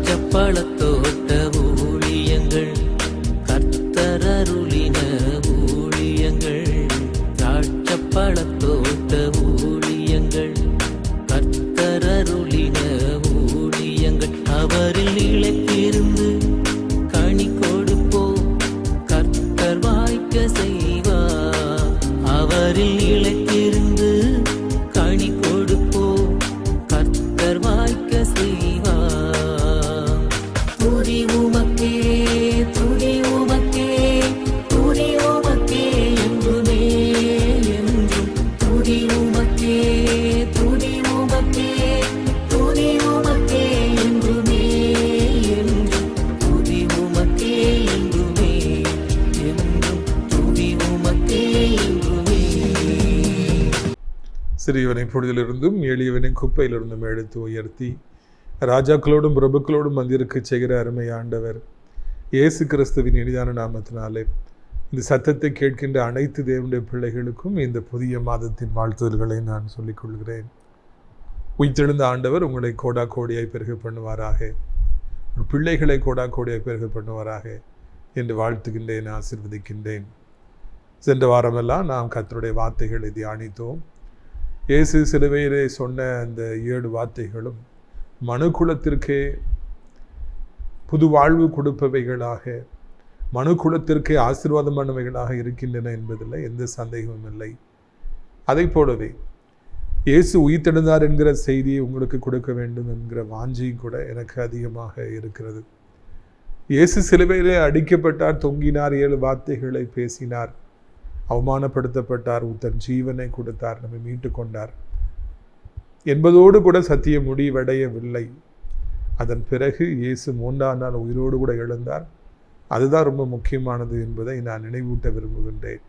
திராட்சப்பழத்தோட்ட ஊழியங்கள், கர்த்தரருளின ஊழியங்கள். திராட்சப்பழத்தோட்ட ஊழியங்கள், கர்த்தரருளின ஊழியங்கள். அவரில் நிலைத்திருந்து கனி கொடுப்போம், கர்த்தர் வாய்க்க செய்வார். அவரில் நிலைத்திருந்து கனி கொடுப்போம், கர்த்தர் வாய்க்க செய்வார். துதி உமக்கே, துதி உமக்கே, துதி உமக்கே என்றுமே என்றும். துதி உமக்கே, துதி உமக்கே, துதி உமக்கே என்றுமே என்றும். துதி உமக்கே என்றுமே என்றும். துதி உமக்கே என்றுமே. சிறியவனை பொழுதிலிருந்தும் எளியவனை குப்பையிலிருந்தும் எடுத்து உயர்த்தி ராஜாக்களோடும் பிரபுக்களோடும் வந்திருக்க செய்கிற அருமை ஆண்டவர் இயேசு கிறிஸ்துவின் இனிதான நாமத்தினாலே இந்த சத்தத்தை கேட்கின்ற அனைத்து தேவனுடைய பிள்ளைகளுக்கும் இந்த புதிய மாதத்தின் வாழ்த்துதல்களை நான் சொல்லிக் கொள்கிறேன். உயிர்த்தெழுந்த ஆண்டவர் உங்களை கோடா கோடியாய் பெருக பண்ணுவாராக, பிள்ளைகளை கோடா கோடியாய் பெருக பண்ணுவாராக என்று வாழ்த்துகின்றேன், ஆசீர்வதிக்கின்றேன். சென்ற வாரமெல்லாம் நாம் கர்த்தருடைய வார்த்தைகளை தியானித்தோம். இயேசு சிலுவையிலே சொன்ன அந்த 7 வார்த்தைகளும் மனுக்குலத்திற்கே புது வாழ்வு கொடுப்பவைகளாக, மனுக்குலத்திற்கே ஆசீர்வாதமானவைகளாக இருக்கின்றன என்பதில் எந்த சந்தேகமும் இல்லை. அதை போலவே இயேசு உயிர்த்தெழுந்தார் என்கிற செய்தியை உங்களுக்கு கொடுக்க வேண்டும் என்கிற வாஞ்சியும் கூட எனக்கு அதிகமாக இருக்கிறது. இயேசு சிலுவையிலே அடிக்கப்பட்டார், தொங்கினார், 7 வார்த்தைகளை பேசினார், அவமானப்படுத்தப்பட்டார், தன் ஜீவனை கொடுத்தார், நம்மை மீட்டு கொண்டார் என்பதோடு கூட சத்தியம் முடிவடையவில்லை. அதன் பிறகு இயேசு 3ஆம் நாள் உயிரோடு கூட எழுந்தார். அதுதான் ரொம்ப முக்கியமானது என்பதை நான் நினைவூட்ட விரும்புகின்றேன்.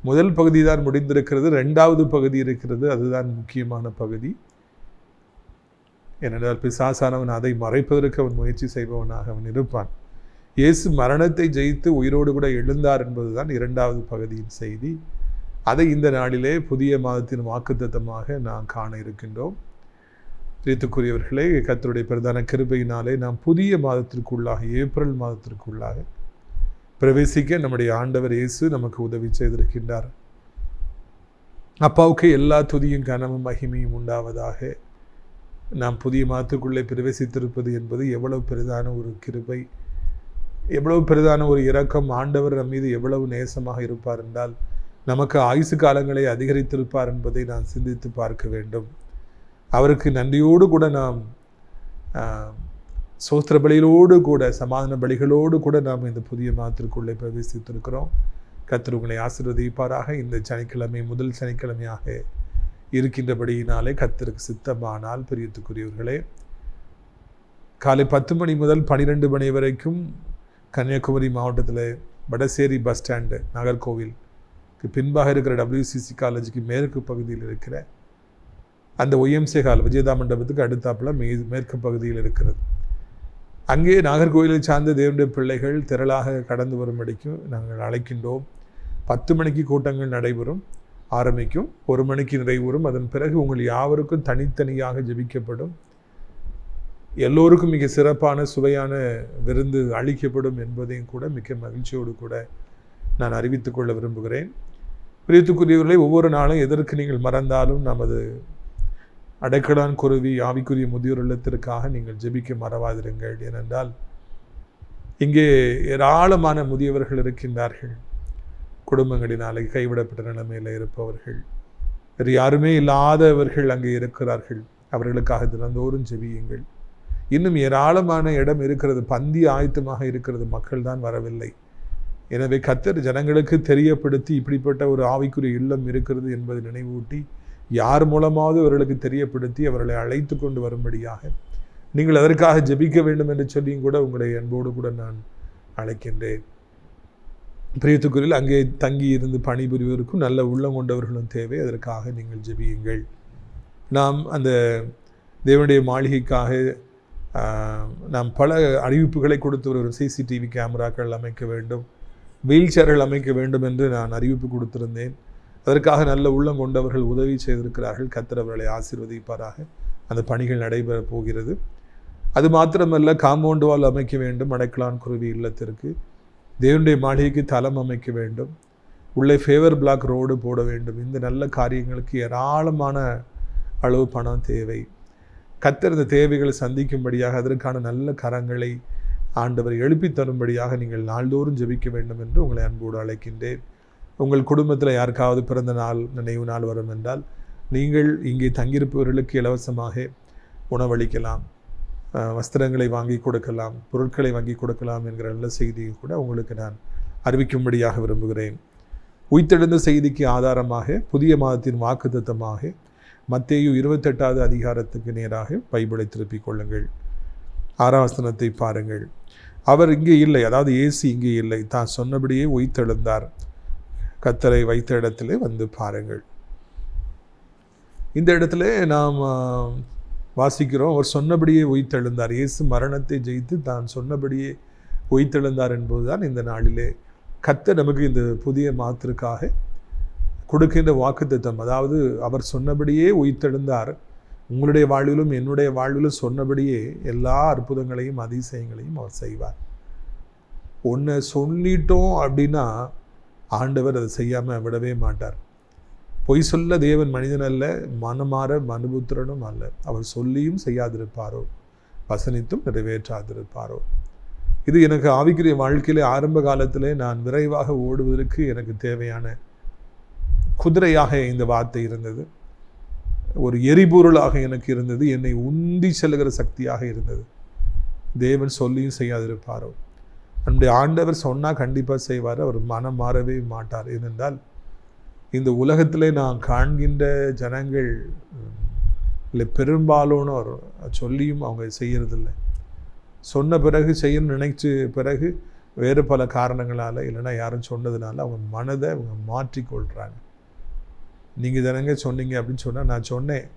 முதல் பகுதி தான் முடிந்திருக்கிறது, 2வது பகுதி இருக்கிறது, அதுதான் முக்கியமான பகுதி. ஏனென்றால் பிசாசானவன் அதை மறைப்பதற்கு அவன் முயற்சி செய்பவனாக அவன் இருப்பான். இயேசு மரணத்தை ஜெயித்து உயிரோடு கூட எழுந்தார் என்பதுதான் 2வது பகுதியின் செய்தி. அதை இந்த நாளிலே புதிய மாதத்தின் வாக்குத்தத்தமாக நாம் காண இருக்கின்றோம். பிரியத்துக்குரியவர்களே, கர்த்தருடைய பிரதான கிருபையினாலே நாம் புதிய மாதத்திற்குள்ளாக, ஏப்ரல் மாதத்திற்குள்ளாக பிரவேசிக்க நம்முடைய ஆண்டவர் இயேசு நமக்கு உதவி செய்திருக்கின்றார். அப்பாவுக்கு எல்லா துதியும் கனமும் மகிமையும் உண்டாவதாக. நாம் புதிய மாதத்துக்குள்ளே பிரவேசித்திருப்பது என்பது எவ்வளவு பெரிதான ஒரு கிருபை, எவ்வளவு பெரிதான ஒரு இரக்கம். ஆண்டவர் நம் மீது எவ்வளவு நேசமாக இருப்பார் என்றால் நமக்கு ஆயுசு காலங்களை அதிகரித்திருப்பார் என்பதை நான் சிந்தித்து பார்க்க வேண்டும். அவருக்கு நன்றியோடு கூட நாம் சோஸ்திர பலிகளோடு கூட, சமாதான பலிகளோடு கூட நாம் இந்த புதிய மாதத்திற்குள்ளே பிரவேசித்திருக்கிறோம். கர்த்தர் உங்களை ஆசீர்வதிப்பாராக. இந்த சனிக்கிழமை முதல் சனிக்கிழமையாக இருக்கின்றபடியினாலே கர்த்தருக்கு சித்தமானால், பிரியத்துக்குரியவர்களே, காலை 10 மணி முதல் 12 மணி வரைக்கும் கன்னியாகுமரி மாவட்டத்தில் வடசேரி பஸ் ஸ்டாண்டு, நாகர்கோவில் பின்பாக இருக்கிற WCC காலேஜுக்கு மேற்கு பகுதியில் இருக்கிற அந்த OMC ஹால், விஜயதா மண்டபத்துக்கு அடுத்தாப்புல மேற்கு பகுதியில் இருக்கிறது. அங்கே நாகர்கோவிலை சார்ந்த தேவனுடைய பிள்ளைகள் திரளாக கடந்து வரும்படிக்கும் நாங்கள் அழைக்கின்றோம். 10 மணிக்கு கூட்டங்கள் நடைபெறும், ஆரம்பிக்கும், 1 மணிக்கு நிறைவுறும். அதன் பிறகு உங்கள் யாவருக்கும் தனித்தனியாக ஜெபிக்கப்படும். எல்லோருக்கும் மிக சிறப்பான சுவையான விருந்து அளிக்கப்படும் என்பதையும் கூட மிக மகிழ்ச்சியோடு கூட நான் அறிவித்துக் கொள்ள விரும்புகிறேன். பிரியத்துக்குரியவர்களை, ஒவ்வொரு நாளும் எதற்கு நீங்கள் மறந்தாலும் நமது அடைக்கலான் குருவி ஆவிக்குரிய முதியோர் இல்லத்திற்காக நீங்கள் ஜெபிக்க மறவாதிருங்கள். ஏனென்றால் இங்கே ஏராளமான முதியவர்கள் இருக்கின்றார்கள், குடும்பங்களினாலே கைவிடப்பட்ட நிலைமையில் இருப்பவர்கள், வேறு யாருமே இல்லாதவர்கள் அங்கே இருக்கிறார்கள். அவர்களுக்காக தினந்தோறும் ஜெபியுங்கள். இன்னும் ஏராளமான இடம் இருக்கிறது, பந்தி ஆயத்தமாக இருக்கிறது, மக்கள் தான் வரவில்லை. எனவே கர்த்தர் ஜனங்களுக்கு தெரியப்படுத்தி இப்படிப்பட்ட ஒரு ஆவிக்குரிய இல்லம் இருக்கிறது என்பதை நினைவூட்டி, யார் மூலமாவது அவர்களுக்கு தெரியப்படுத்தி அவர்களை அழைத்து கொண்டு வரும்படியாக நீங்கள் அதற்காக ஜெபிக்க வேண்டும் என்று சொல்லியும் கூட உங்களை அன்போடு கூட நான் அழைக்கின்றேன். பிரியத்துக்குரியல், அங்கே தங்கி இருந்து பணிபுரிவதற்கும் நல்ல உள்ளம் கொண்டவர்களும் தேவை. அதற்காக நீங்கள் ஜெபியுங்கள். நாம் அந்த தேவனுடைய மாளிகைக்காக நாம் பல அறிவிப்புகளை கொடுத்து வருகிறோம். CCTV கேமராக்கள் அமைக்க வேண்டும், வீல் சேர்கள் அமைக்க வேண்டும் என்று நான் அறிவிப்பு கொடுத்திருந்தேன். அதற்காக நல்ல உள்ளம் கொண்டவர்கள் உதவி செய்திருக்கிறார்கள். கர்த்தர் அவர்களை ஆசீர்வதிப்பாராக. அந்த பணிகள் நடைபெறப் போகிறது. அது மாத்திரமல்ல, காம்பவுண்ட் வால் அமைக்க வேண்டும் அடைக்கலான் குருவி இல்லத்திற்கு. தேவனுடைய மாளிகைக்கு தளம் அமைக்க வேண்டும். உள்ளே ஃபேவர் பிளாக் ரோடு போட வேண்டும். இந்த நல்ல காரியங்களுக்கு ஏராளமான அளவு பணம் தேவை. கர்த்தர் இந்த தேவைகளை சந்திக்கும்படியாக அதற்கான நல்ல கரங்களை ஆண்டவர் எழுப்பி தரும்படியாக நீங்கள் நாள்தோறும் ஜெபிக்க வேண்டும் என்று உங்களை அன்போடு அழைக்கின்றேன். உங்கள் குடும்பத்தில் யாருக்காவது பிறந்த நாள் நினைவு நாள் வரும் என்றால் நீங்கள் இங்கே தங்கியிருப்பவர்களுக்கு இலவசமாக உணவளிக்கலாம், வஸ்திரங்களை வாங்கி கொடுக்கலாம், பொருட்களை வாங்கி கொடுக்கலாம் என்கிற நல்ல செய்தியை கூட உங்களுக்கு நான் அறிவிக்கும்படியாக விரும்புகிறேன். உயிர்த்தெழுந்த செய்திக்கு ஆதாரமாக புதிய மாதத்தின் வாக்குத்தத்தமாக மத்தேயு 28வது அதிகாரத்துக்கு நேராக பைபிளை திருப்பிக் கொள்ளுங்கள். 6ஆம் வசனத்தை பாருங்கள். அவர் இங்கே இல்லை, அதாவது இயேசு இங்கே இல்லை, தான் சொன்னபடியே உயிர்த்தெழுந்தார். கர்த்தரை வைத்த இடத்துல வந்து பாருங்கள். இந்த இடத்துல நாம் வாசிக்கிறோம், அவர் சொன்னபடியே உயிர்த்தெழுந்தார். இயேசு மரணத்தை ஜெயித்து தான் சொன்னபடியே உயிர்த்தெழுந்தார் என்பதுதான் இந்த நாளிலே கர்த்தர் நமக்கு இந்த புதிய மாதத்திற்காக கொடுக்கின்ற வாக்குத்தத்தம். அதாவது அவர் சொன்னபடியே உயிர்த்தெழுந்தார். உங்களுடைய வாழ்விலும் என்னுடைய வாழ்விலும் சொன்னபடியே எல்லா அற்புதங்களையும் அதிசயங்களையும் அவர் செய்வார். ஒன்று சொல்லிட்டோம் அப்படின்னா ஆண்டவர் அதை செய்யாமல் விடவே மாட்டார். பொய் சொல்ல தேவன் மனிதன் அல்ல, மனமாற மனுபுத்திரனும் அல்ல. அவர் சொல்லியும் செய்யாதிருப்பாரோ, வசனித்தும் நிறைவேற்றாதிருப்பாரோ. இது எனக்கு ஆவிக்குரிய வாழ்க்கையிலே ஆரம்ப காலத்திலே நான் விரைவாக ஓடுவதற்கு எனக்கு தேவையான குதிரையாக இந்த வார்த்தை இருந்தது. ஒரு எரிபொருளாக எனக்கு இருந்தது. என்னை உந்தி செல்லுகிற சக்தியாக இருந்தது. தேவன் சொல்லியும் செய்யாதிருப்பாரோ. நம்முடைய ஆண்டவர் சொன்னால் கண்டிப்பாக செய்வார். அவர் மனம் மாறவே மாட்டார். ஏனென்றால் இந்த உலகத்திலே நான் காண்கின்ற ஜனங்கள் இல்லை, பெரும்பாலானோர் சொல்லியும் அவங்க செய்யறதில்லை. சொன்ன பிறகு செய்யணும்னு நினைச்ச பிறகு வேறு பல காரணங்களால் இல்லைன்னா யாரும் சொன்னதுனால அவங்க மனதை அவங்க மாற்றிக்கொள்கிறாங்க. நீங்கள் ஜனங்க சொன்னீங்க அப்படின்னு சொன்னால் நான் சொன்னேன்,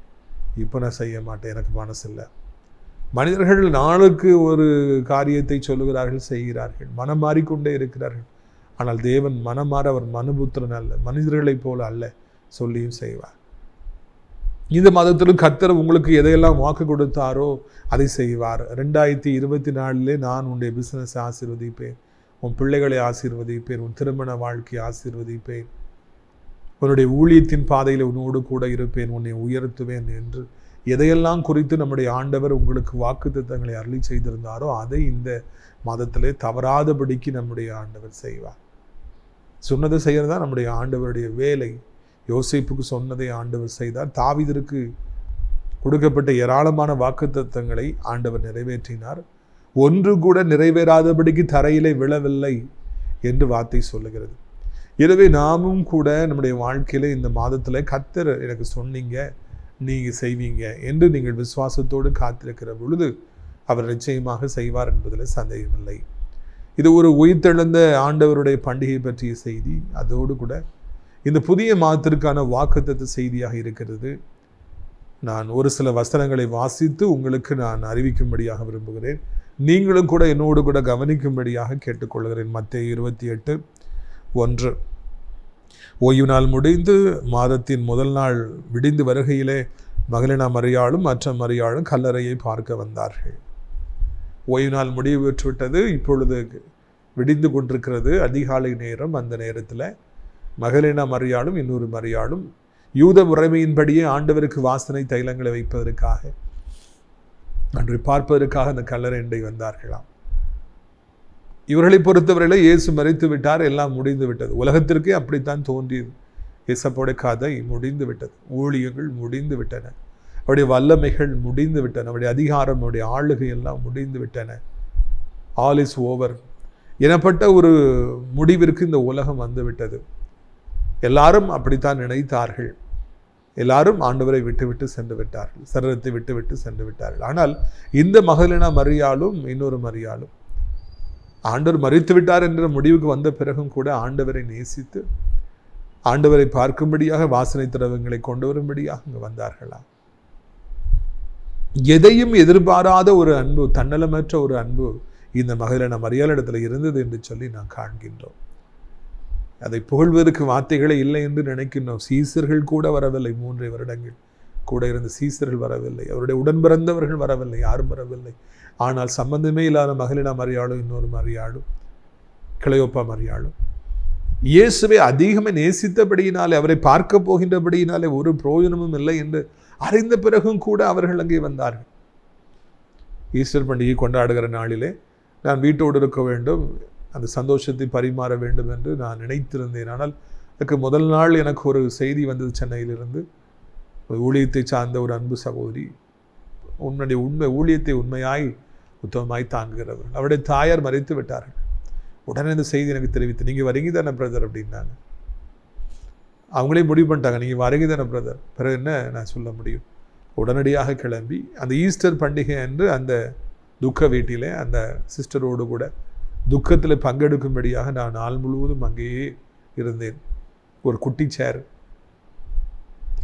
இப்போ நான் செய்ய மாட்டேன், எனக்கு மனசு இல்லை. மனிதர்கள் நாளுக்கு ஒரு காரியத்தை சொல்லுகிறார்கள், செய்கிறார்கள், மனம் மாறிக்கொண்டே இருக்கிறார்கள். ஆனால் தேவன் மனம் மாற அவர் மனுபுத்திரன் அல்ல, மனிதர்களைப் போல அல்ல, சொல்லியும் செய்வார். இந்த மாதத்திலும் கர்த்தர் உங்களுக்கு எதையெல்லாம் வாக்கு கொடுத்தாரோ அதை செய்வார். 2024 நான் உன்னுடைய பிஸ்னஸை ஆசீர்வதிப்பேன், உன் பிள்ளைகளை ஆசீர்வதிப்பேன், உன் திருமண வாழ்க்கையை ஆசீர்வதிப்பேன், உன்னுடைய ஊழியத்தின் பாதையில் உன்னோடு கூட இருப்பேன், உன்னை உயர்த்துவேன் என்று எதையெல்லாம் குறித்து நம்முடைய ஆண்டவர் உங்களுக்கு வாக்குத்தத்தங்களை அருளி செய்திருந்தாரோ அதை இந்த மாதத்திலே தவறாதபடிக்கு நம்முடைய ஆண்டவர் செய்வார். சொன்னதை செய்கிறது தான் நம்முடைய ஆண்டவருடைய வேலை. யோசேப்புக்கு சொன்னதை ஆண்டவர் செய்தார். தாவீதிற்கு கொடுக்கப்பட்ட ஏராளமான வாக்குத்தத்தங்களை ஆண்டவர் நிறைவேற்றினார். ஒன்று கூட நிறைவேறாதபடிக்கு தரையிலே விழவில்லை என்று வார்த்தை சொல்லுகிறது. எனவே நாமும் கூட நம்முடைய வாழ்க்கையில இந்த மாதத்தில் கர்த்தர் எனக்கு சொன்னீங்க, நீங்கள் செய்வீங்க என்று நீங்கள் விசுவாசத்தோடு காத்திருக்கிற பொழுது அவர் நிச்சயமாக செய்வார் என்பதில் சந்தேகமில்லை. இது ஒரு உயிர்த்தெழுந்த ஆண்டவருடைய பண்டிகை பற்றிய செய்தி. அதோடு கூட இந்த புதிய மாதத்திற்கான வாக்குத்தத்த செய்தியாக இருக்கிறது. நான் ஒரு சில வசனங்களை வாசித்து உங்களுக்கு நான் அறிவிக்கும்படியாக விரும்புகிறேன். நீங்களும் கூட என்னோடு கூட கவனிக்கும்படியாக கேட்டுக்கொள்கிறேன். மத்தேயு 28:1. ஓய்வு நாள் முடிந்து மாதத்தின் முதல் நாள் விடிந்து வருகையிலே மகலினா மரியாளும் மற்ற மரியாளும் கல்லறையை பார்க்க வந்தார்கள். ஓய்வு நாள் முடிவு பெற்றுவிட்டது. இப்பொழுது விடிந்து கொண்டிருக்கிறது, அதிகாலை நேரம். அந்த நேரத்தில் மகலினா மரியாளும் இன்னொரு மரியாளும் யூத முறைமையின்படியே ஆண்டவருக்கு வாசனை தைலங்களை வைப்பதற்காக அன்று பார்ப்பதற்காக அந்த கல்லறை வந்தார்களாம். இவர்களை பொறுத்தவரையில இயேசு மரித்து விட்டார், எல்லாம் முடிந்து விட்டது. உலகத்திற்கே அப்படித்தான் தோன்றியது. இயேசப்போடைய கதை முடிந்து விட்டது, ஊழியங்கள் முடிந்து விட்டன, அவருடைய வல்லமைகள் முடிந்து விட்டன, அவருடைய அதிகாரம், அவருடைய ஆளுகை எல்லாம் முடிந்து விட்டன. ஆல் இஸ் ஓவர் எனப்பட்ட ஒரு முடிவிற்கு இந்த உலகம் வந்து விட்டது. எல்லாரும் அப்படித்தான் நினைத்தார்கள். எல்லாரும் ஆண்டவரை விட்டுவிட்டு சென்று விட்டார்கள், சரீரத்தை விட்டுவிட்டு சென்று விட்டார்கள். ஆனால் இந்த மகலினா மரியாளும் இன்னொரு மரியாளும் ஆண்டவர் மரித்து விட்டார் என்ற முடிவுக்கு வந்த பிறகும் கூட ஆண்டவரை நேசித்து ஆண்டவரை பார்க்கும்படியாக வாசனை திரவங்களை கொண்டு வரும்படியாக அங்கு வந்தார்களா. எதையும் எதிர்பாராத ஒரு அன்பு, தன்னலமற்ற ஒரு அன்பு இந்த மகலினா மரியாளிடத்தில் இருந்தது என்று சொல்லி நாம் காண்கின்றோம். அதை புகழ்வதற்கு வார்த்தைகளே இல்லை என்று நினைக்கின்றோம். சீசர்கள் கூட வரவில்லை. 3 வருடங்கள் கூட இருந்த சீசர்கள் வரவில்லை. அவருடைய உடன் பிறந்தவர்கள் வரவில்லை. யாரும் வரவில்லை. ஆனால் சம்பந்தமே இல்லாத மகளினா மரியாளும் இன்னொரு மரியாளும் கிளையோப்பா மரியாளும் இயேசுவை அதிகமாக நேசித்தபடியினாலே, அவரை பார்க்க போகின்றபடியினாலே ஒரு பிரயோஜனமும் இல்லை என்று அறிந்த பிறகும் கூட அவர்கள் அங்கே வந்தார்கள். ஈஸ்டர் பண்டிகை கொண்டாடுகிற நாளிலே நான் வீட்டோடு இருக்க வேண்டும், அந்த சந்தோஷத்தை பரிமாற வேண்டும் என்று நான் நினைத்திருந்தேன். ஆனால் அதுக்கு முதல் நாள் எனக்கு ஒரு செய்தி வந்தது. சென்னையிலிருந்து ஊழியத்தை சார்ந்த ஒரு அன்பு சகோதரி, ஊழியத்தை உண்மையாய் உத்தமமாய் தாங்குகிறவர், அவருடைய தாயார் மறைத்து விட்டார்கள். உடனே இந்த செய்தி எனக்கு தெரிவித்து, நீங்கள் வரீங்க தானே பிரதர் அப்படின்னாங்க. அவங்களே முடிவு பண்ணிட்டாங்க, நீங்கள் வரீங்க தானே பிரதர். பிறகு என்ன நான் சொல்ல முடியும்? உடனடியாக கிளம்பி அந்த ஈஸ்டர் பண்டிகை அன்று அந்த துக்க வீட்டிலே அந்த சிஸ்டரோடு கூட துக்கத்தில் பங்கெடுக்கும்படியாக நான் நாள் முழுவதும் அங்கேயே இருந்தேன். ஒரு குட்டி சேர்,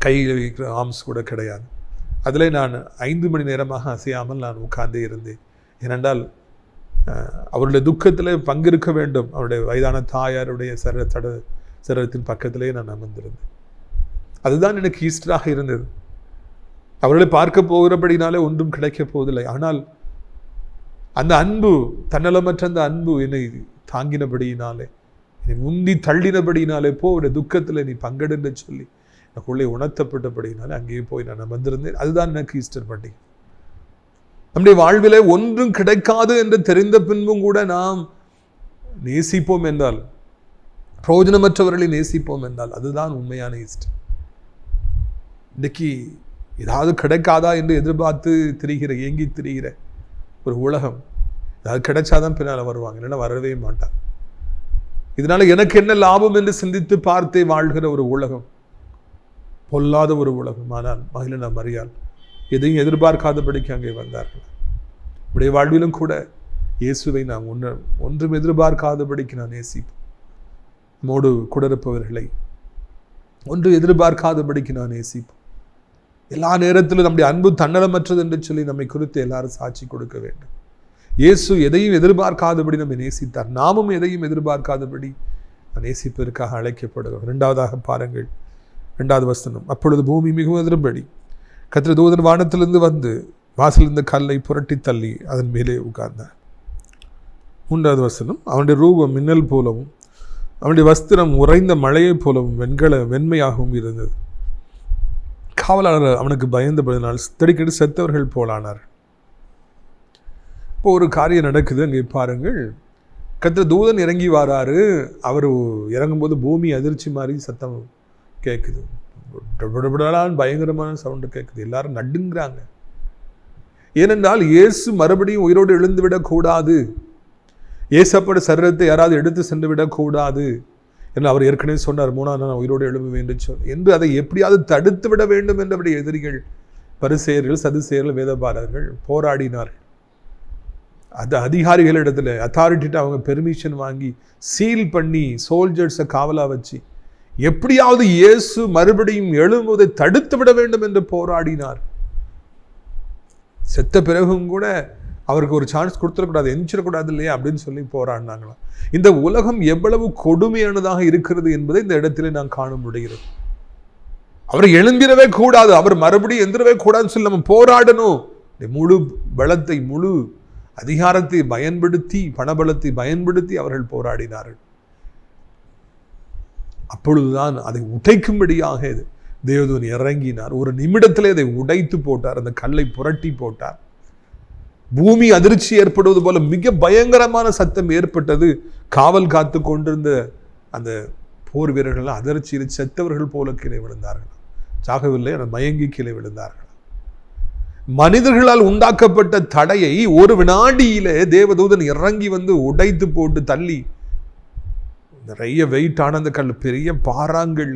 கையில் வைக்கிற ஆர்ம்ஸ் கூட கிடையாது. அதில் நான் 5 மணி நேரமாக அசையாமல் நான் உட்கார்ந்தே இருந்தேன். ஏனென்றால் அவருடைய துக்கத்தில் பங்கெடுக்க வேண்டும். அவருடைய வயதான தாயாருடைய சரீரத்தின் பக்கத்திலே நான் அமர்ந்திருந்தேன். அதுதான் எனக்கு ஈஸ்டராக இருந்தது. அவர்களை பார்க்க போகிறபடினாலே ஒன்றும் கிடைக்கப் போவதில்லை. ஆனால் அந்த அன்பு, தன்னலமற்ற அந்த அன்பு என்னை தாங்கினபடியினாலே, என்னை முந்தி தள்ளினபடினாலே, அவருடைய துக்கத்தில் நீ பங்கெடுன்னு சொல்லி எனக்குள்ளே உணர்த்தப்பட்டபடினாலே அங்கேயே போய் நான் அமர்ந்திருந்தேன். அதுதான் எனக்கு ஈஸ்டர் பண்டிகை. நம்முடைய வாழ்விலே ஒன்றும் கிடைக்காது என்று தெரிந்த பின்பும் கூட நாம் நேசிப்போம் என்றால், பிரயோஜனமற்றவர்களை நேசிப்போம் என்றால், அதுதான் உண்மையான ஈஸ்டர். இன்றைக்கு ஏதாவது கிடைக்காதா என்று எதிர்பார்த்து ஏங்கி திரிகிற ஒரு உலகம், ஏதாவது கிடைச்சாதான் பின்னால் வருவாங்க, இல்லைன்னா வரவே மாட்டாங்க. இதனால எனக்கு என்ன லாபம் என்று சிந்தித்து பார்த்தே வாழ்கிற ஒரு உலகம், பொல்லாத ஒரு உலகம். ஆனால் மகிழனா மரியாள் எதையும் எதிர்பார்க்காதபடிக்கு அங்கே வந்தார்கள். உடைய வாழ்விலும் கூட இயேசுவை நாம் ஒன்றும் எதிர்பார்க்காதபடிக்கு நான் நேசிப்போம். நம்மோடு கூட இருப்பவர்களை ஒன்று எதிர்பார்க்காதபடிக்கு நான் நேசிப்போம். எல்லா நேரத்திலும் நம்முடைய அன்பு தன்னலமற்றது என்று சொல்லி நம்மை குறித்து எல்லாரும் சாட்சி கொடுக்க வேண்டும். இயேசு எதையும் எதிர்பார்க்காதபடி நம்மை நேசித்தார். நாமும் எதையும் எதிர்பார்க்காதபடி நேசிப்பதற்காக அழைக்கப்படுகிறோம். 2வதாக பாருங்கள், 2வது வசனம். அப்பொழுது பூமி மிகவும் அதிரும்படி கர்த்தர் தூதன் வானத்திலிருந்து வந்து வாசல் இருந்த கல்லை புரட்டி தள்ளி அதன் மேலே உட்கார்ந்தார். 3வது வசனம். அவனுடைய ரூபம் மின்னல் போலவும் அவனுடைய வஸ்திரம் உறைந்த மழையை போலவும் வெண்மையாகவும் இருந்தது. காவலாளர் அவனுக்கு பயந்தபடினால் திடுக்கிட்டு செத்தவர்கள் போலானார். இப்போ ஒரு காரியம் நடக்குது. அங்கே பாருங்கள், கர்த்தர் தூதன் இறங்கி வராரு. அவர் இறங்கும்போது பூமி அதிர்ச்சி மாதிரி சத்தம் கேட்குது. பயங்கரமான சவுண்டு கேட்குது. எல்லாரும் நடுங்கிறாங்க. ஏனென்றால் இயேசு மறுபடியும் உயிரோடு எழுந்து விடக்கூடாது, இயேசப்பட சரீரத்தை யாராவது எடுத்து சென்று விடக்கூடாது என்று அவர் ஏற்கனவே சொன்னார். 3ஆம் நாள் உயிரோடு எழும்ப என்று அதை எப்படியாவது தடுத்து விட வேண்டும் என்றபடி எதிரிகள், பரிசேயர்கள், சதுசேயர்கள், வேதபாரர்கள் போராடினார்கள். அது அதிகாரிகளிடத்துல அத்தாரிட்டிட்டு அவங்க பெர்மிஷன் வாங்கி சீல் பண்ணி சோல்ஜர்ஸை காவலா வச்சு எப்படியாவது இயேசு மறுபடியும் எழும்புவதை தடுத்து விட வேண்டும் என்று போராடினார். செத்த பிறகும் கூட அவருக்கு ஒரு சான்ஸ் கொடுத்துடக்கூடாது, எந்திரிச்சிடக்கூடாது இல்லையா அப்படின்னு சொல்லி போராடினாங்களாம். இந்த உலகம் எவ்வளவு கொடுமையானதாக இருக்கிறது என்பதை இந்த இடத்திலே நான் காண முடிகிறது. அவர் எழுந்திரவே கூடாது, அவர் மறுபடியும் எந்திரவே கூடாதுன்னு சொல்லி நம்ம போராடணும். முழு பலத்தை, முழு அதிகாரத்தை பயன்படுத்தி, பணபலத்தை பயன்படுத்தி அவர்கள் போராடினார்கள். அப்பொழுதுதான் அதை உடைக்கும்படியாக தேவதூதன் இறங்கினார். ஒரு நிமிடத்திலே அதை உடைத்து போட்டார், அந்த கல்லை புரட்டி போட்டார். பூமி அதிர்ச்சி ஏற்படுவது போல மிக பயங்கரமான சத்தம் ஏற்பட்டது. காவல் காத்து கொண்டிருந்த அந்த போர் வீரர்கள் அதிர்ச்சியில் செத்தவர்கள் போல கீழே விழுந்தார்கள். சாகவில்லை, மயங்கி கீழே விழுந்தார்கள். மனிதர்களால் உண்டாக்கப்பட்ட தடையை ஒரு வினாடியிலே தேவதூதன் இறங்கி வந்து உடைத்து போட்டு தள்ளி, நிறைய வெயிட்டான அந்த கல், பெரிய பாறாங்கல்,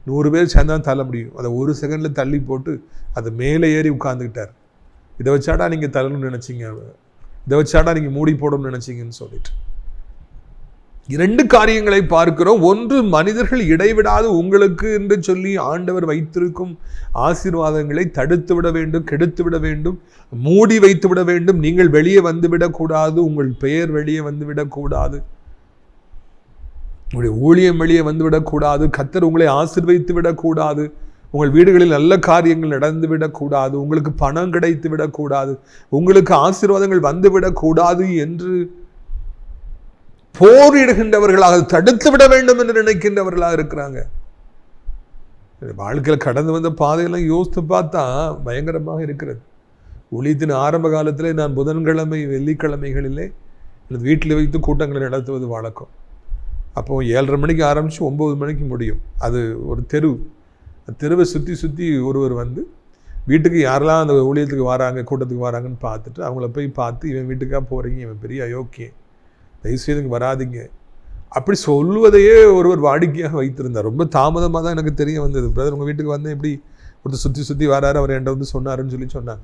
100 பேர் சேர்ந்தான் தள்ள முடியும். அதை ஒரு செகண்ட்ல தள்ளி போட்டு அது மேலே ஏறி உட்கார்ந்துக்கிட்டார். இதை வச்சாடா நீங்க தள்ளணும்னு நினைச்சீங்க, இதை வச்சாடா நீங்க மூடி போடணும்னு நினைச்சீங்கன்னு சொல்லிட்டு 2 காரியங்களை பார்க்கிறோம். ஒன்று, மனிதர்கள் இடைவிடாது உங்களுக்கு என்று சொல்லி ஆண்டவர் வைத்திருக்கும் ஆசீர்வாதங்களை தடுத்து விட வேண்டும், கெடுத்து விட வேண்டும், மூடி வைத்து விட வேண்டும். நீங்கள் வெளியே வந்துவிடக்கூடாது, உங்கள் பெயர் வெளியே வந்துவிடக்கூடாது, உங்களுடைய ஊழியம் வெளியே வந்துவிடக்கூடாது, கர்த்தர் உங்களை ஆசீர்வதித்து விடக்கூடாது, உங்கள் வீடுகளில் நல்ல காரியங்கள் நடந்து விடக்கூடாது, உங்களுக்கு பணம் கிடைத்து விடக்கூடாது, உங்களுக்கு ஆசீர்வாதங்கள் வந்துவிடக்கூடாது என்று போரிடுகின்றவர்களாக, தடுத்து விட வேண்டும் என்று நினைக்கின்றவர்களாக இருக்கிறாங்க. வாழ்க்கையில் கடந்து வந்த பாதையெல்லாம் யோசித்து பார்த்தா பயங்கரமாக இருக்கிறது. ஊழியத்தின் ஆரம்ப காலத்திலே நான் புதன்கிழமை வெள்ளிக்கிழமைகளிலே எனது வீட்டில் வைத்து கூட்டங்களை நடத்துவது வழக்கம். அப்போது 7:30 மணிக்கு ஆரம்பித்து 9 மணிக்கு முடியும். அது ஒரு தெருவை சுற்றி சுற்றி ஒருவர் வந்து வீட்டுக்கு யாரெல்லாம் அந்த ஊழியத்துக்கு வராங்க, கூட்டத்துக்கு வராங்கன்னு பார்த்துட்டு அவங்கள போய் பார்த்து, இவன் வீட்டுக்காக போகிறீங்க, இவன் பெரிய அயோக்கியன், தயவுசெய்து வராதிங்க அப்படி சொல்லுவதையே ஒருவர் வாடிக்கையாக வைத்திருந்தார். ரொம்ப தாமதமாக தான் எனக்கு தெரிய வந்தது. பிரதர், உங்கள் வீட்டுக்கு வந்தேன், எப்படி ஒருத்தர் சுற்றி சுற்றி வராரு, அவர் என்கிட்ட வந்து சொன்னாருன்னு சொன்னாங்க.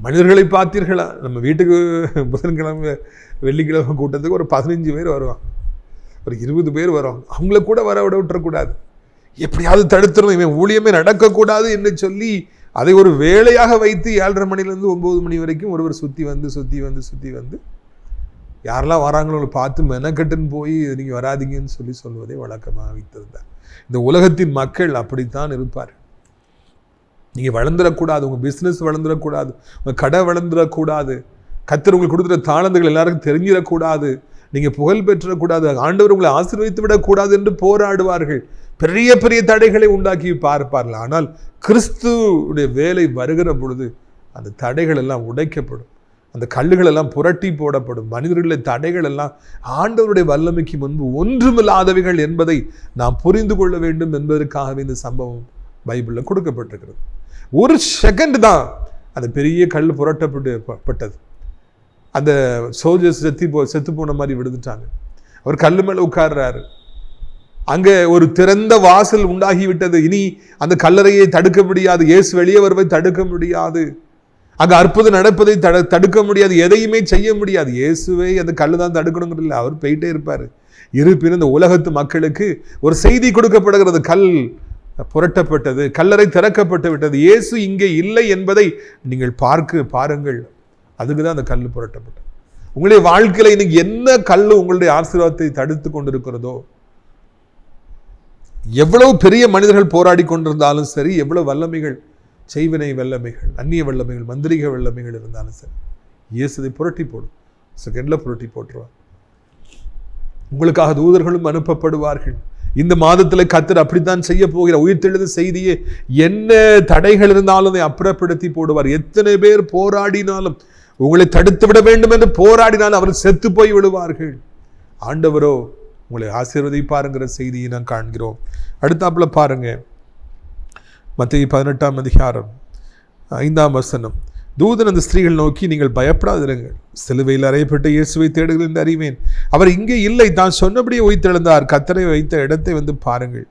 மனிதர்களை பார்த்தீர்களா? நம்ம வீட்டுக்கு புதன்கிழமை வெள்ளிக்கிழமை கூட்டத்துக்கு ஒரு 15 பேர் வருவாங்க, ஒரு 20 பேர் வருவாங்க. அவங்கள கூட வர விட்டுறக்கூடாது, எப்படியாவது தடுத்துடணும், இவன் ஊழியமே நடக்கக்கூடாது என்று சொல்லி அதை ஒரு வேலையாக வைத்து 7:30 மணிலேருந்து 9 மணி வரைக்கும் ஒருவர் சுற்றி வந்து யாரெல்லாம் வராங்களோ பார்த்து மெனக்கட்டுன்னு போய் நீங்கள் வராதிங்கன்னு சொல்லுவதை வழக்கமாக வைத்திருந்தார். இந்த உலகத்தின் மக்கள் அப்படித்தான் இருப்பார். நீங்கள் வளர்ந்துடக்கூடாது, உங்கள் பிஸ்னஸ் வளர்ந்துடக்கூடாது, உங்கள் கடை வளர்ந்துடக்கூடாது, கர்த்தர் உங்களுக்கு கொடுக்குற தாளந்துகள் எல்லாருக்கும் தெரிஞ்சிடக்கூடாது, நீங்கள் புகழ் பெற்றக்கூடாது, ஆண்டவர் உங்களை ஆசீர்வதித்து விடக்கூடாது என்று போராடுவார்கள். பெரிய பெரிய தடைகளை உண்டாக்கி பார்ப்பார்கள். ஆனால் கிறிஸ்துவுடைய வேலை வருகிற பொழுது அந்த தடைகள் எல்லாம் உடைக்கப்படும், அந்த கல்லுகள் எல்லாம் புரட்டி போடப்படும். மனிதர்களுடைய தடைகள் எல்லாம் ஆண்டவருடைய வல்லமைக்கு முன்பு ஒன்றுமில்லாதவைகள் என்பதை நாம் புரிந்து கொள்ள வேண்டும் என்பதற்காகவே இந்த சம்பவம் பைபிளில் கொடுக்கப்பட்டிருக்கிறது. ஒரு செகண்ட் தான் அந்த பெரிய கல் புரட்டப்பட்டது. அந்த சோல்ஜர்ஸ் செத்து போன மாதிரி விழுந்துட்டாங்க. அவர் கல் மேலே உட்கார்றாரு. அங்கே ஒரு திறந்த வாசல் உண்டாகிவிட்டது. இனி அந்த கல்லறையை தடுக்க முடியாது, இயேசு வெளியே வருவதை தடுக்க முடியாது, அங்கே அற்புதம் நடப்பதை தடுக்க முடியாது, எதையுமே செய்ய முடியாது. இயேசுவை அந்த கல்லு தான் தடுக்கணுங்கிறது இல்லை, அவர் போயிட்டே இருப்பார். இருப்பினும் இந்த உலகத்து மக்களுக்கு ஒரு செய்தி கொடுக்கப்படுகிறது, கல் புரட்டப்பட்டது, கல்லறை திறக்கப்பட்டு விட்டது, இயேசு இங்கே இல்லை என்பதை நீங்கள் பாருங்கள். அதுக்கு தான் அந்த கல் புரட்டப்பட்டது. உங்களுடைய வாழ்க்கையில் இன்னைக்கு என்ன கல் உங்களுடைய ஆசீர்வாதத்தை தடுத்து கொண்டிருக்கிறதோ, எவ்வளவு பெரிய மனிதர்கள் போராடி கொண்டிருந்தாலும் சரி, எவ்வளவு வல்லமைகள், செய்வினை வல்லமைகள், அந்நிய வல்லமைகள், மந்திரிக வல்லமைகள் இருந்தாலும் சரி, இயேசுதை புரட்டி போடும், செகண்டில் புரட்டி போட்டுருவார். உங்களுக்காக தூதர்களும் அனுப்பப்படுவார்கள். இந்த மாதத்தில் கர்த்தர் அப்படித்தான் செய்ய போகிற உயிர்த்தெழுந்த செய்தியே என்ன தடைகள் இருந்தாலும் அதை அப்புறப்படுத்தி போடுவார். எத்தனை பேர் போராடினாலும், உங்களை தடுத்து விட வேண்டும் என்று போராடினாலும் அவர் செத்து போய் விடுவார்கள். ஆண்டவரோ உங்களை ஆசீர்வதிப்பாருங்கிற செய்தியை நான் காண்கிறோம். அடுத்தாப்புல பாருங்க, மத்தேயு 18ஆம் அதிகாரம் 5ஆம் வசனம். தூதன் அந்த ஸ்திரீகள் நோக்கி, நீங்கள் பயப்படாதிருங்கள், சிலுவையில் அறையப்பட்ட இயேசுவை தேடுங்கள் என்று அறிவேன், அவர் இங்கே இல்லை, தான் சொன்னபடியே உயிர்த்தெழுந்தார், கர்த்தரை வைத்த இடத்தை வந்து பாருங்கள்,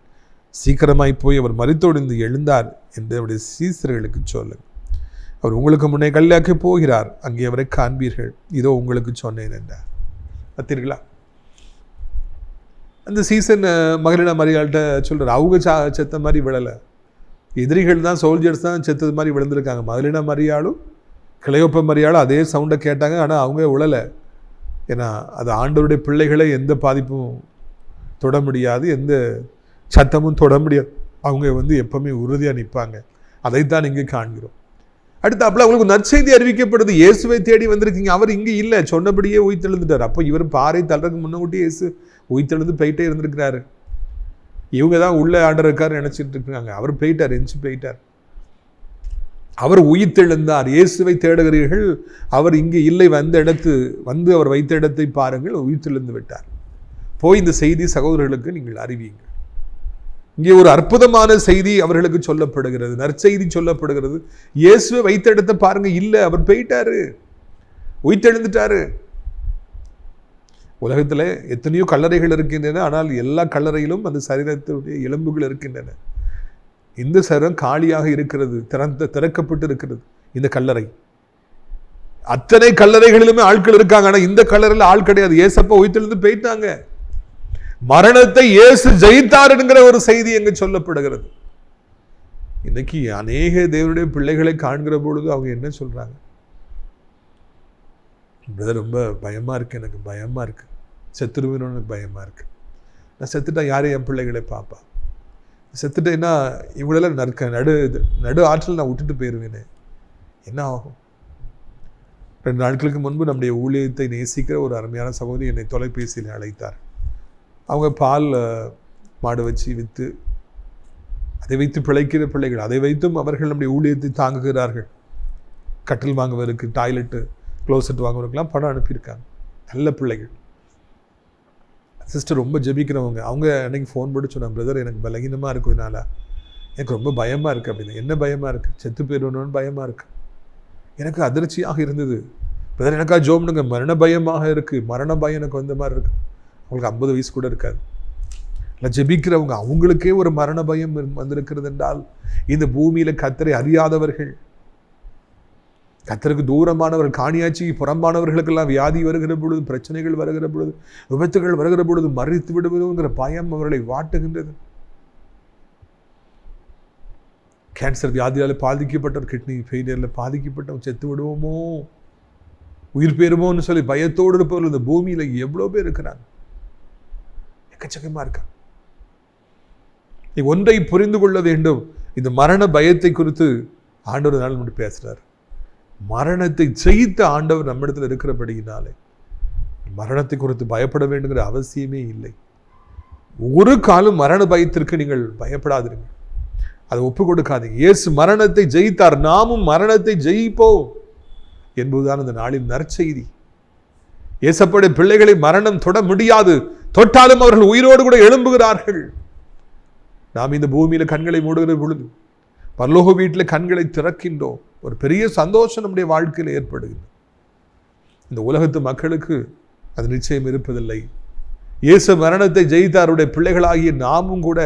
சீக்கிரமாய் போய் அவர் மரித்தொழிந்து எழுந்தார் என்று அவருடைய சீசர்களுக்கு சொல்லுங்கள், அவர் உங்களுக்கு முன்னே கல்யாக்கு போகிறார், அங்கே அவரை காண்பீர்கள், இதோ உங்களுக்கு சொன்னேன் என்றார். பார்த்தீர்களா? அந்த சீசன் மகளிட மரியாள்கிட்ட சொல்கிறார், அவங்க செத்த மாதிரி விழலை, எதிரிகள் தான், சோல்ஜர்ஸ் தான் செத்தது மாதிரி விழுந்திருக்காங்க. மகளிட மரியாளும் கிளையோப்ப மரியாளும் அதே சவுண்டை கேட்டாங்க, ஆனால் அவங்க உழலை. ஏன்னா அது ஆண்டவருடைய பிள்ளைகளை எந்த பாதிப்பும் தொட முடியாது, எந்த சத்தமும் தொட முடியாது. அவங்க எப்பவுமே உறுதியாக நிற்பாங்க. அதைத்தான் இங்கே காண்கிறோம். அடுத்தாப்புல அவங்களுக்கு நற்செய்தி அறிவிக்கப்படுது, இயேசுவை தேடி வந்திருக்கீங்க, அவர் இங்கே இல்லை, சொன்னபடியே உயிர்த்தெழுந்துட்டார். அப்போ இவர் பாறை தள்ளுறதுக்கு முன்னக்கூட்டி இயேசு உயிர்த்தெழுந்து போயிட்டே இருந்திருக்கிறாரு. இவங்க தான் உள்ள ஆண்டவர் இருக்காரு நினைச்சிட்டு இருக்காங்க. அவர் போயிட்டார், எஞ்சி போயிட்டார். அவர் உயிர்த்தெழுந்தார். இயேசுவை தேடுகிறீர்கள், அவர் இங்கே இல்லை, அவர் வைத்த இடத்தை பாருங்கள், உயிர்த்தெழுந்து விட்டார். போய் இந்த செய்தி சகோதரர்களுக்கு நீங்கள் அறிவியுங்கள். இங்கே ஒரு அற்புதமான செய்தி அவர்களுக்கு சொல்லப்படுகிறது, நற்செய்தி சொல்லப்படுகிறது. இயேசுவை வைத்த இடத்தை பாருங்க, இல்லை, அவர் போயிட்டாரு, உயிர்த்தெழுந்துட்டாரு. உலகத்தில் எத்தனையோ கல்லறைகள் இருக்கின்றன, ஆனால் எல்லா கல்லறையிலும் அந்த சரீரத்தினுடைய எலும்புகள் இருக்கின்றன. இந்த சரீரம் காலியாக இருக்கிறது, திறக்கப்பட்டு இருக்கிறது இந்த கல்லறை. அத்தனை கல்லறைகளிலுமே ஆட்கள் இருக்காங்க, ஆனால் இந்த கல்லறையில் ஆள் கிடையாது. இயேசப்பா உயிர்த்தெழுந்து போயிட்டாங்க. மரணத்தை இயேசு ஜெயித்தார் என்கிற ஒரு செய்தி எங்க சொல்லப்படுகிறது. இன்னைக்கு அநேக தேவனுடைய பிள்ளைகளை காண்கிற பொழுது அவங்க என்ன சொல்றாங்க? ரொம்ப பயமா இருக்கு, எனக்கு பயமா இருக்கு, செத்துருவேன்னு எனக்கு பயமா இருக்கு, நான் செத்துட்டா யாரும் என் பிள்ளைகளை பார்ப்பா, செத்துட்டேன்னா இவங்களெல்லாம் நடு ஆற்றல் நான் விட்டுட்டு போயிடுவேனே, என்ன ஆகும்? 2 நாட்களுக்கு முன்பு நம்முடைய ஊழியத்தை நேசிக்கிற ஒரு அருமையான சகோதரி என்னை தொலைபேசியில் அழைத்தார். அவங்க பால் மாடு வச்சு விற்று அதை வைத்து பிழைக்கிற பிள்ளைகள், அதை வைத்தும் அவர்கள் நம்முடைய ஊழியத்தை தாங்குகிறார்கள். கட்டில் வாங்குவதற்கு, டாய்லெட்டு, க்ளோசெட் வாங்குவதற்கெல்லாம் பணம் அனுப்பியிருக்காங்க. நல்ல பிள்ளைகள். சிஸ்டர் ரொம்ப ஜெபிக்கிறவங்க. அவங்க அன்னைக்கு ஃபோன் போட்டு சொன்னாங்க, பிரதர் எனக்கு பலகீனமாக இருக்கும், இதனால் எனக்கு ரொம்ப பயமாக இருக்குது அப்படின்னு. என்ன பயமாக இருக்குது? செத்து போயிடணும்னு பயமாக இருக்குது. எனக்கு அதிர்ச்சியாக இருந்தது. பிரதர் எனக்கா ஜோம்னுங்க, மரண பயமாக இருக்குது. மரண பயம் எனக்கு வந்த மாதிரி இருக்குது. அவங்களுக்கு 50 வயசு கூட இருக்காது. இல்லை ஜெபிக்கிறவங்க, அவங்களுக்கே ஒரு மரண பயம் வந்திருக்கிறது என்றால், இந்த பூமியில் கர்த்தரை அறியாதவர்கள், கர்த்தருக்கு தூரமானவர்கள், காணியாட்சிக்கு புறம்பானவர்களுக்கெல்லாம் வியாதி வருகிற பொழுது, பிரச்சனைகள் வருகிற பொழுது, விபத்துகள் வருகிற பொழுது மறித்து விடுவதுங்கிற பயம் அவர்களை வாட்டுகின்றது. கேன்சர் வியாதியால் பாதிக்கப்பட்டவர், கிட்னி ஃபெயிலியரில் பாதிக்கப்பட்டவங்க, செத்து விடுவோமோ, உயிர் பெறுமோன்னு சொல்லி பயத்தோடு இருப்பவர்கள் இந்த பூமியில் எவ்வளோ பேர் இருக்கிறாங்க, எக்கச்சக்கமாக இருக்காங்க. நீ ஒன்றை புரிந்து கொள்ள வேண்டும், இந்த மரண பயத்தை குறித்து ஆண்டவர் நாள் மட்டும் பேசுகிறார். மரணத்தை ஜெயித்த ஆண்டவர் நம்மிடத்தில் இருக்கிறபடியினாலே மரணத்தை குறித்து பயப்பட வேண்டுங்கிற அவசியமே இல்லை. ஒரு காலம் மரண பயத்திற்கு நீங்கள் பயப்படாதீங்க, அதை ஒப்பு கொடுக்காதீங்க. இயேசு மரணத்தை ஜெயித்தார், நாமும் மரணத்தை ஜெயிப்போம் என்பதுதான் இந்த நாளின் நற்செய்தி. இயேசப்படைய பிள்ளைகளை மரணம் தொட முடியாது, தொட்டாலும் அவர்கள் உயிரோடு கூட எழும்புகிறார்கள். நாம் இந்த பூமியில கண்களை மூடுகிற பொழுது பரலோக வீட்டில் கண்களை திறக்கின்றோம். ஒரு பெரிய சந்தோஷம் நம்முடைய வாழ்க்கையில் ஏற்படுகிறது. இந்த உலகத்து மக்களுக்கு அது நிச்சயம் இருப்பதில்லை. இயேசு மரணத்தை ஜெயித்தாருடைய பிள்ளைகளாகிய நாமும் கூட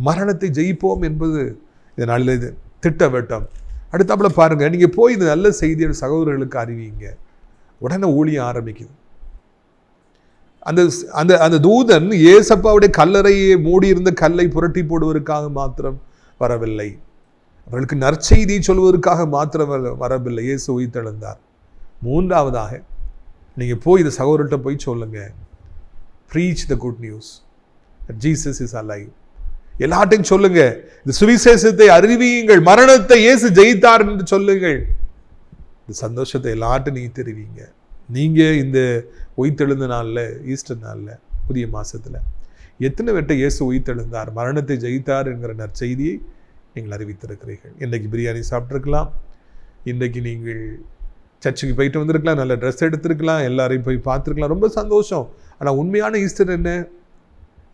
மரணத்தை ஜெயிப்போம் என்பது இதனால இது திட்டவட்டம். அடுத்தாப்புல பாருங்க, நீங்க போய் இந்த நல்ல செய்தியை சகோதரர்களுக்கு அறிவிங்க. உடனே ஊழியம் ஆரம்பிக்குது. அந்த அந்த அந்த தூதன் ஏசப்பாவுடைய கல்லறையை மூடியிருந்த கல்லை புரட்டி போடுவதற்காக மாத்திரம் வரவில்லை, அவர்களுக்கு நற்செய்தி சொல்வதற்காக மாத்திரம் வரவில்லை. இயேசு உயிர்த்தெழுந்தார். 3ஆவதாக நீங்க போய் இந்த சகோதரர்கிட்ட போய் சொல்லுங்க, preach the good news that Jesus is alive. எல்லாட்டையும் சொல்லுங்க, இந்த சுவிசேஷத்தை அறிவியுங்கள், மரணத்தை இயேசு ஜெயித்தார் என்று சொல்லுங்கள். இந்த சந்தோஷத்தை எல்லாட்டும் நீங்க தெரிவிங்க. நீங்க இந்த உயிர்த்தெழுந்த நாளில், ஈஸ்டர் நாளில், புதிய மாசத்துல எத்தனை பேர்ட்ட இயேசு உயிர்த்தெழுந்தார், மரணத்தை ஜெயித்தார் என்கிற நற்செய்தியை நீங்கள் அறிவித்திருக்கிறீர்கள். இன்றைக்கு பிரியாணி சாப்பிட்ருக்கலாம், இன்றைக்கு நீங்கள் சர்ச்சுக்கு போயிட்டு வந்திருக்கலாம், நல்ல ட்ரெஸ் எடுத்திருக்கலாம், எல்லாரையும் போய் பார்த்துருக்கலாம், ரொம்ப சந்தோஷம். ஆனால் உண்மையான ஈஸ்டர் என்ன?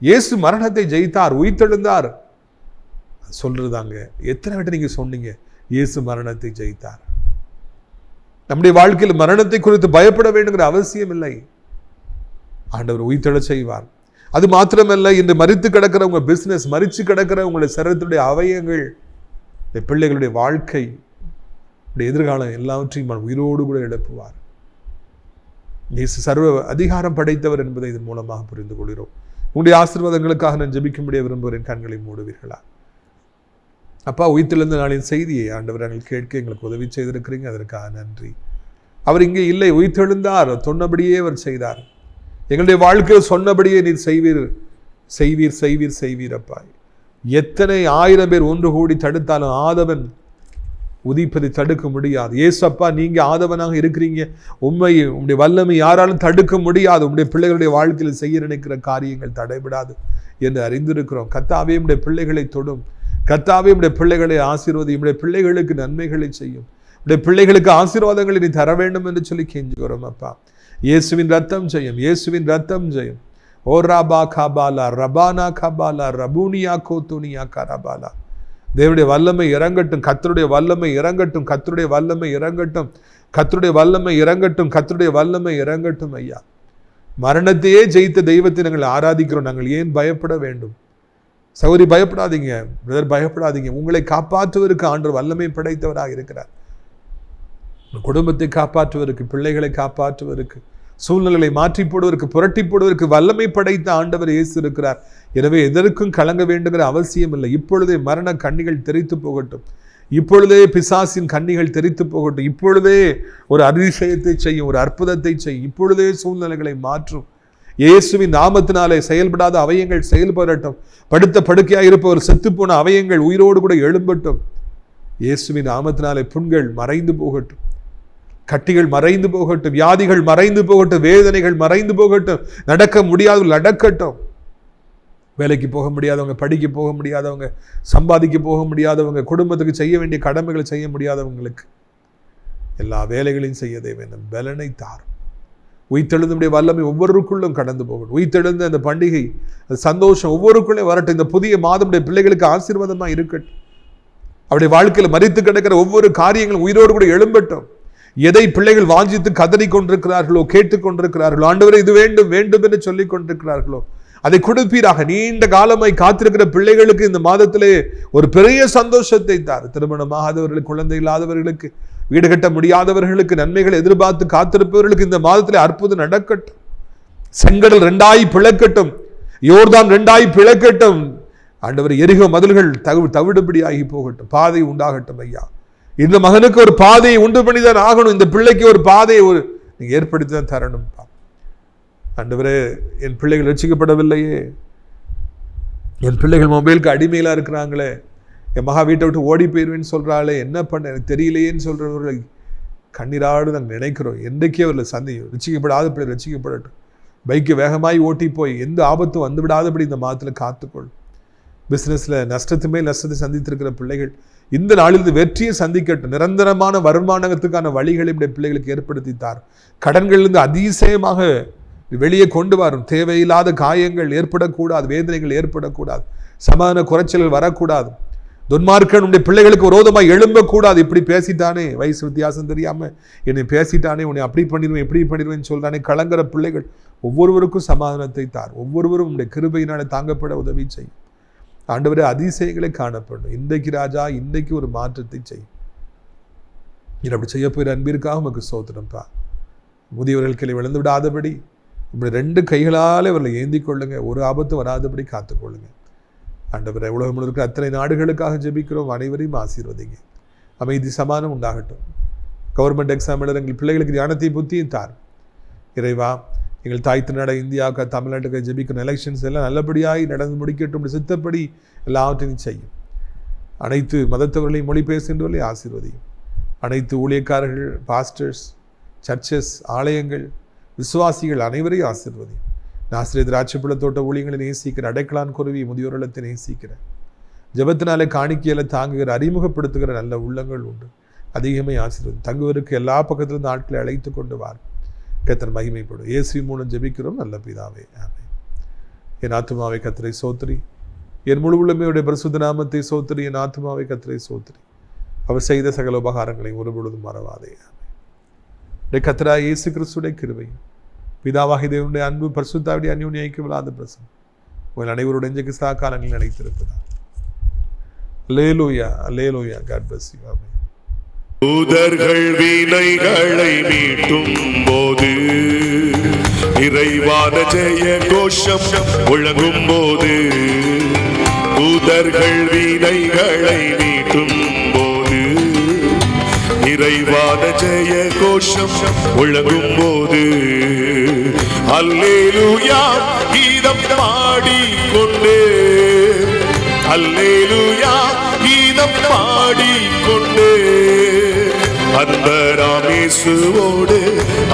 இயேசு மரணத்தை ஜெயித்தார், உயிர்த்தெழுந்தார் சொல்றதாங்க. எத்தனை பேர்ட்ட நீங்கள் சொன்னீங்க இயேசு மரணத்தை ஜெயித்தார்? நம்முடைய வாழ்க்கையில் மரணத்தை குறித்து பயப்பட வேண்டுங்கிற அவசியம் இல்லை. ஆண்டவர் உயிர்த்தெழ செய்வார். அது மாத்திரமல்ல, இன்று மரித்து கிடக்கிற உங்க பிசினஸ், மரிச்சு கிடக்கிற உங்களுடைய சரீரத்துடைய அவயங்கள், பிள்ளைகளுடைய வாழ்க்கை, எதிர்காலம் எல்லாவற்றையும் உயிரோடு கூட எழுப்புவார். இயேசு சர்வ அதிகாரம் படைத்தவர் என்பதை இதன் மூலமாக புரிந்து கொள்கிறோம். உங்களுடைய ஆசீர்வாதங்களுக்காக நான் ஜெபிக்கும்படியே விரும்புகிறேன். கண்களை மூடுவீர்களா? அப்பா, உயிர்த்தெழுந்த நாளின் செய்தியை ஆண்டவர் நாங்கள் கேட்க எங்களுக்கு உதவி செய்திருக்கிறீங்க, அதற்காக நன்றி. அவர் இங்கே இல்லை, உயிர்த்தெழுந்தார், சொன்னபடியே அவர் செய்தார். எங்களுடைய வாழ்க்கையில் சொன்னபடியே நீர் செய்வீர் செய்வீர் செய்வீர் செய்வீர் அப்பா. எத்தனை 1000 பேர் ஒன்று கூடி தடுத்தாலும் ஆதவன் உதிப்பதை தடுக்க முடியாது. ஏசப்பா, நீங்க ஆதவனாக இருக்கிறீங்க. உம்முடைய வல்லமை யாராலும் தடுக்க முடியாது. உம்முடைய பிள்ளைகளுடைய வாழ்க்கையில் செய்ய நினைக்கிற காரியங்கள் தடைபடாது என்று அறிந்திருக்கிறோம். கர்த்தாவே, உம்முடைய பிள்ளைகளை தொடும். கர்த்தாவே, உம்முடைய பிள்ளைகளை ஆசீர்வதி. உம்முடைய பிள்ளைகளுக்கு நன்மைகளை செய்யும். உம்முடைய பிள்ளைகளுக்கு ஆசீர்வாதங்களை நீ தர வேண்டும் என்று சொல்லி கெஞ்சுகிறோம் அப்பா. இயேசுவின் ரத்தம் ஜெயம், இயேசுவின் ரத்தம் ஜெயம். ஓ ராபா காபாலா ரபானா காபாலா ரபூனியா கோத்துனியா கரபாலா. தேவனுடைய வல்லமை இறங்கட்டும், கர்த்தருடைய வல்லமை இறங்கட்டும், கர்த்தருடைய வல்லமை இறங்கட்டும், கர்த்தருடைய வல்லமை இறங்கட்டும், கர்த்தருடைய வல்லமை இறங்கட்டும் ஐயா. மரணத்தையே ஜெயித்த தெய்வத்தை நாங்கள் ஆராதிக்கிறோம். நாங்கள் ஏன் பயப்பட வேண்டும்? சகோதரி, பயப்படாதீங்க. பிரதர், பயப்படாதீங்க. உங்களை காப்பாற்றுவதற்கு ஆண்டவர் வல்லமை படைத்தவராக இருக்கிறார். குடும்பத்தை காப்பாற்றுவதற்கு, பிள்ளைகளை காப்பாற்றுவதற்கு, சூழ்நிலைகளை மாற்றி போடுவதற்கு, புரட்டி போடுவதற்கு வல்லமை படைத்த ஆண்டவர் இயேசு இருக்கிறார். எனவே எதற்கும் கலங்க வேண்டுங்கிற அவசியம் இல்லை. இப்பொழுதே மரண கண்ணிகள் தெரித்து போகட்டும். இப்பொழுதே பிசாசின் கண்ணிகள் தெரித்து போகட்டும். இப்பொழுதே ஒரு அதிசயத்தை செய்யும், ஒரு அற்புதத்தை செய்யும். இப்பொழுதே சூழ்நிலைகளை மாற்றும். இயேசுவின் நாமத்தினாலே செயல்படாத அவயங்கள் செயல்படட்டும். படுத்த படுக்கையாக இருப்பவர் செத்துப்போன அவயங்கள் உயிரோடு கூட எழும்பட்டும். இயேசுவின் நாமத்தினாலே புண்கள் மறைந்து போகட்டும், கட்டிகள் மறைந்து போகட்டும், வியாதிகள் மறைந்து போகட்டும், வேதனைகள் மறைந்து போகட்டும், நடக்க முடியாதவர்கள் நடக்கட்டும். வேலைக்கு போக முடியாதவங்க, படிக்க போக முடியாதவங்க, சம்பாதிக்க போக முடியாதவங்க, குடும்பத்துக்கு செய்ய வேண்டிய கடமைகளை செய்ய முடியாதவங்களுக்கு எல்லா வேலைகளையும் செய்ய தேவன் பலனை தாரும். உயிர்த்தெழுந்தனுடைய வல்லமை ஒவ்வொருக்குள்ளும் கடந்து போகட்டும். உயிர்த்தெழுந்த அந்த பண்டிகை, அந்த சந்தோஷம் ஒவ்வொருக்குள்ளே வரட்டும். இந்த புதிய மாதமுடைய பிள்ளைகளுக்கு ஆசீர்வாதமா இருக்கட்டும். அவருடைய வாழ்க்கையில் மரித்து கிடக்கிற ஒவ்வொரு காரியங்களும் உயிரோடு கூட எழும்பட்டும். எதை பிள்ளைகள் வாஞ்சித்து கதறி கொண்டிருக்கிறார்களோ, கேட்டுக்கொண்டிருக்கிறார்களோ, ஆண்டவரே இது வேண்டும் வேண்டும் என்று சொல்லிக் கொண்டிருக்கிறார்களோ, அதை கொடுப்பீராக. நீண்ட காலமாய் காத்திருக்கிற பிள்ளைகளுக்கு இந்த மாதத்திலே ஒரு பெரிய சந்தோஷத்தை தார். திருமணமாகாதவர்களுக்கு, குழந்தை இல்லாதவர்களுக்கு, வீடு கட்ட முடியாதவர்களுக்கு, நன்மைகளை எதிர்பார்த்து காத்திருப்பவர்களுக்கு இந்த மாதத்திலே அற்புதம் நடக்கட்டும். செங்கடல் 2 பிளக்கட்டும், யோர்தான் 2 பிளக்கட்டும். ஆண்டவர் எரிகோ மதில்கள் தவிடுபடியாகி போகட்டும், பாதை உண்டாகட்டும். ஐயா, இந்த மகனுக்கு ஒரு பாதையை உண்டு பண்ணிதான் ஆகணும். இந்த பிள்ளைக்கு ஒரு பாதையை நீங்க ஏற்படுத்தி தான் தரணும். ஆண்டவரே, என் பிள்ளைகள் ரட்சிக்கப்படவில்லையே, என் பிள்ளைகள் மொபைலுக்கு அடிமையிலா இருக்கிறாங்களே, என் மகா வீட்டை விட்டு ஓடி போயிடுவேன்னு சொல்றாளே, என்ன பண்ண எனக்கு தெரியலையேன்னு சொல்றவர்களை கண்ணீராடு நாங்கள் நினைக்கிறோம். என்றைக்கே அவர்களை சந்தியும். ரட்சிக்கப்படாத பிள்ளை ரட்சிக்கப்படட்டும். பைக்கு வேகமாய் ஓட்டி போய் எந்த ஆபத்தும் வந்து விடாதபடி இந்த மாதத்தில் காத்துக்கொள். பிஸ்னஸில் நஷ்டத்து மேல் நஷ்டத்தை சந்தித்திருக்கிற பிள்ளைகள் இந்த நாளில் வெற்றியை சந்திக்கட்டும். நிரந்தரமான வருமானத்துக்கான வழிகளை இப்படி பிள்ளைகளுக்கு ஏற்படுத்தித்தார். கடன்களிலிருந்து அதிசயமாக வெளியே கொண்டு வரும். தேவையில்லாத காயங்கள் ஏற்படக்கூடாது, வேதனைகள் ஏற்படக்கூடாது, சமாதான குறைச்சல்கள் வரக்கூடாது. துன்மார்க்கனுடைய பிள்ளைகளுக்கு விரோதமாக எழும்பக்கூடாது. இப்படி பேசிட்டானே, வயசு வித்தியாசம் தெரியாம என்னை பேசிட்டானே, உன்னை அப்படி பண்ணிடுவேன் இப்படி பண்ணிடுவேன்னு சொல்றானே, கலங்குற பிள்ளைகள் ஒவ்வொருவருக்கும் சமாதானத்தை தார். ஒவ்வொருவரும் உடைய கிருபையினாலே தாங்கப்பட உதவி செய்யும். ஆண்டவரே, அதிசயங்களை காணப்படும். இன்றைக்கு ராஜா, இன்றைக்கு ஒரு மாற்றத்தை செய்யும். அப்படி செய்ய போகிற அன்பிற்காக உமக்கு ஸ்தோத்திரம்ப்பா. முதியவர்கள் கிளை விழுந்து விடாதபடி இப்படி 2 கைகளால் அவர்களை ஏந்தி கொள்ளுங்க. ஒரு ஆபத்து வராதபடி காத்துக்கொள்ளுங்க. ஆண்டவரே, உலகம் முழுக்க அத்தனை நாடுகளுக்காக ஜெபிக்கிறோம். அனைவரையும் ஆசீர்வதிங்க. அமைதி சமாதானம் உண்டாகட்டும். கவர்மெண்ட் எக்ஸாம் எழுத எங்கள் பிள்ளைகளுக்கு ஞானத்தையும் புத்தியும் தார். இறைவா, எங்கள் தாய் திருநாடு இந்தியாவுக்கு, தமிழ்நாட்டுக்கு ஜெபிக்கிற எலெக்ஷன்ஸ் எல்லாம் நல்லபடியாய் நடந்து முடிக்கட்டும். சித்தப்படி எல்லாவற்றையும் செய்யும். அனைத்து மதத்தவர்களையும் மொழி பேசுகின்றவர்களையும் ஆசீர்வதியும். அனைத்து ஊழியக்காரர்கள், பாஸ்டர்ஸ், சர்ச்சஸ், ஆலயங்கள், விசுவாசிகள் அனைவரையும் ஆசீர்வதியும். ஆசிரியர் திராட்சைப்பழ தோட்ட ஊழியங்களை நேசிக்கிற, அடைக்கலான் குருவி முதியோரத்தை நேசிக்கிற, ஜபத்தினாலே காணிக்கையில தாங்குகிற, அறிமுகப்படுத்துகிற நல்ல உள்ளங்கள் உண்டு. அதிகமே ஆசீர்வதியும். தங்குவதற்கு எல்லா பக்கத்திலிருந்து ஆட்களை அழைத்து கொண்டு வார். கர்த்தர் மகிமைப்படும். இயேசு மூலம் ஜெபிக்கிறோம் நல்ல பிதாவே, ஆமென். என் ஆத்துமாவை கர்த்தரை சோத்திரி, என் முழு உள்ளமையுடைய பரிசுத்த நாமத்தை சோத்திரி. என் ஆத்துமாவை கர்த்தரை சோத்திரி, அவர் செய்த சகல உபகாரங்களை ஒருபொழுதும் மறவாதே. ஆமென். கர்த்தராகிய இயேசு கிறிஸ்துவின் கிருபையும், பிதாவாகிய தேவனுடைய அன்பு, பரிசுத்தாவிய அந்யோன்ய ஐக்கியமில்லாத பிரசன்னம் உங்கள் அனைவருடைய இன்றைக்கு சதா காலங்களில் நிலைத்திருப்பதா. அல்லேலூயா, அல்லேலூயா. God bless you. ஆமென். தூதர்கள் வீணைகளை மீட்டும் போது, நிறைவான ஜெய கோஷம் முழங்கும் போது, தூதர்கள் வீணைகளை மீட்டும் போது, நிறைவான ஜெய கோஷம் முழங்கும் போது, அல்லேலூயா கீதம் பாடிக்கொண்டு, அல்லேலூயா கீதம் பாடிக்கொண்டு, அன்பராமேசுவோடு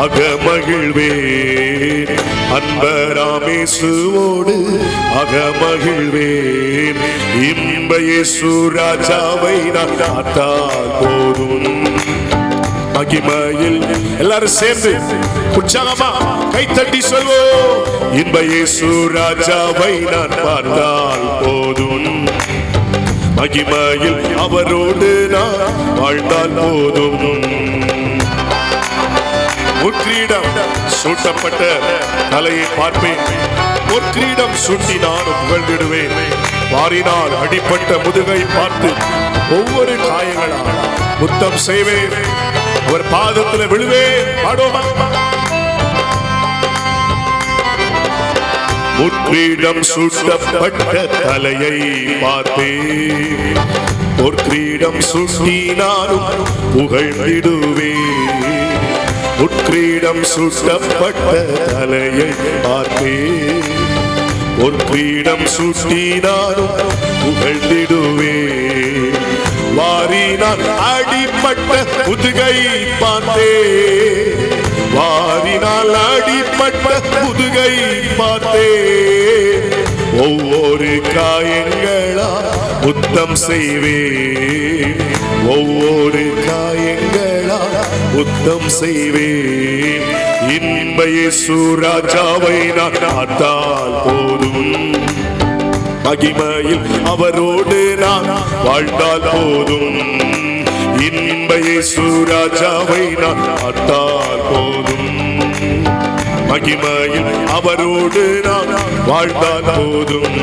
அகமகிழ்வேன், அன்பராமேசுவோடு அகமகிழ்வேன். இன்ப இயேசு ராஜாவை நான் பார்த்தால் போதும். மகிமையில் எல்லாரும் சேர்ந்து உற்சாகமா கைத்தட்டி சொல்வோம். இன்ப இயேசு ராஜாவை நான் பார்த்தால் போதும். மகிமையில் அவரோடு நான் வாழ்ந்தால் போதும். முற்கிரீடம் சூட்டப்பட்ட தலையை பார்ப்பேன், முற்கிரீடம் சூட்டி நானும் புகழ்ந்திடுவேன். வாரினால் அடிப்பட்ட முதுகை பார்த்து ஒவ்வொரு காயங்களால் முத்தம் செய்வேன், அவர் பாதத்தில் விழுவேன். பாடுவோமா? முற்கிரீடம் சூட்டப்பட்ட தலையை பார்த்தேன், பொற்கிரீடம் சூட்டி நானும் புகழ்ந்திடுவேன். உட்கிரீடம் சுட்டப்பட்ட தலையை பார்த்தேன். ஒரு கிரீடம் சுட்டி நானும் புகழ்ந்திடுவேன். வாரினால் அடிப்பட்ட முதுகை பார்த்தேன். வாரினால் அடிப்பட்ட முதுகை பார்த்தேன். ஒவ்வொரு காயங்களா முத்தம் செய்வேன். ஒவ்வொரு காயங்களா முத்தம் செய்வேன். இன்ப இயேசு ராஜாவை நான் பார்த்தால் போதும். மகிமையில் அவரோடு நான் வாழ்ந்தால் போதும். இன்ப இயேசு ராஜாவை நான் பார்த்தால் போதும். மகிமையில் அவரோடு நான் வாழ்ந்தால் போதும்.